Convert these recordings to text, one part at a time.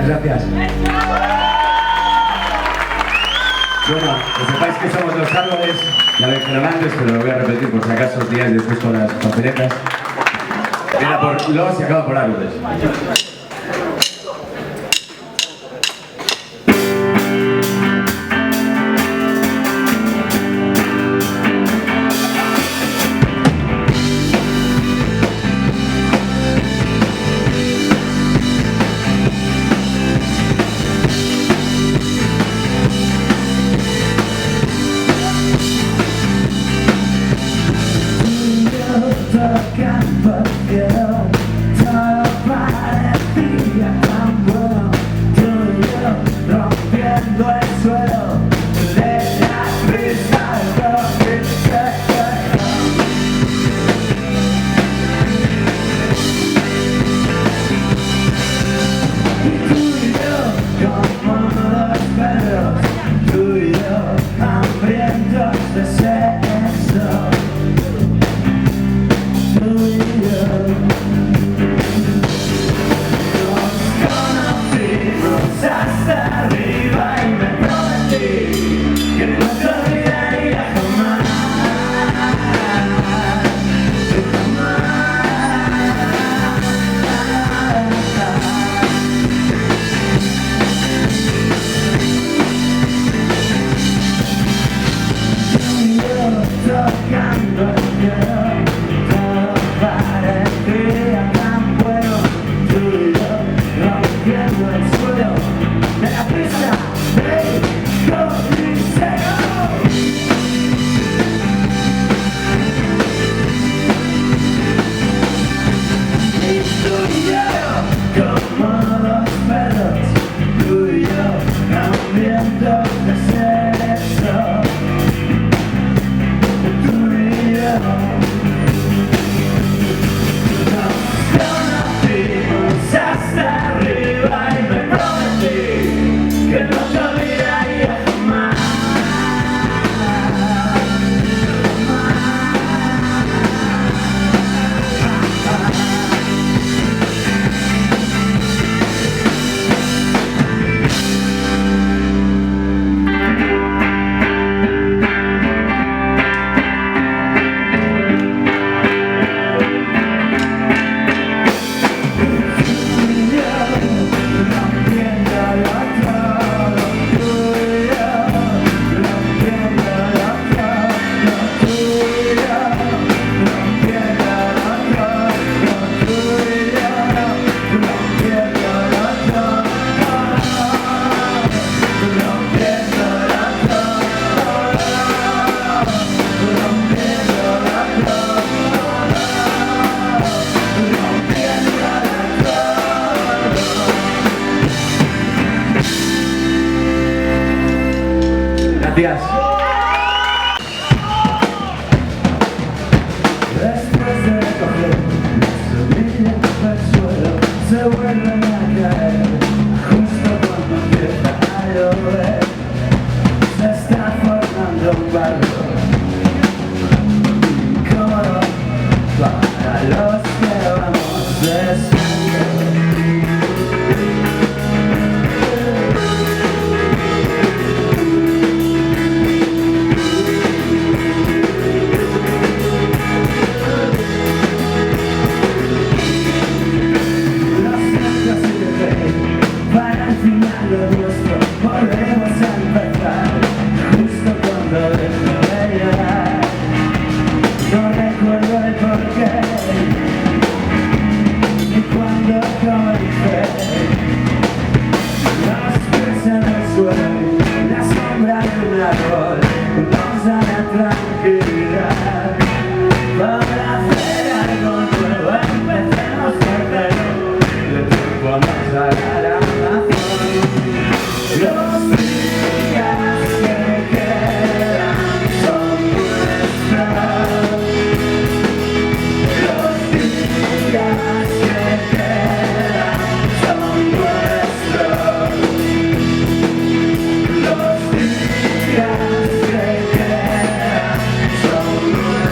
Gracias. Bueno, que sepáis que somos Los Árboles, ya lo dijeron antes, pero lo voy a repetir por si acaso os diáis después con las papeletas. Empieza por Los y acaba por Árboles. Gracias. Después de recoger las semillas del suelo, se vuelven a caer justo cuando empieza a llover. Se está formando un barro incómodo para los que vamos descendiendo. Para el final lo nuestro volvemos a empezar justo cuando dejo de llorar. No recuerdo el porqué ni cuándo comencé. Los pies en el suelo, la sombra de un árbol nos da la tranquilidad. Para hacer algo nuevo empecemos de cero. El tiempo nos dará la razón. Los días que quedan son nuestros. Los días que quedan son nuestros. Los días que quedan son nuestros.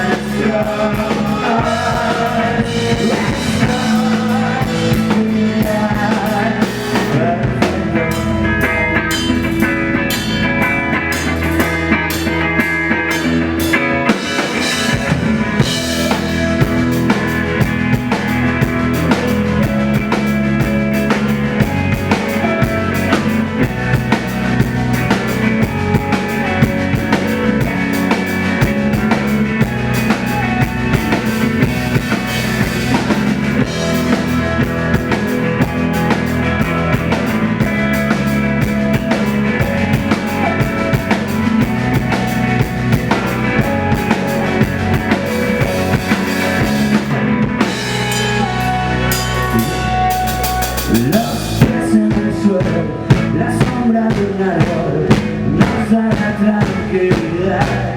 Los pies en el suelo, la sombra de un árbol nos da la tranquilidad.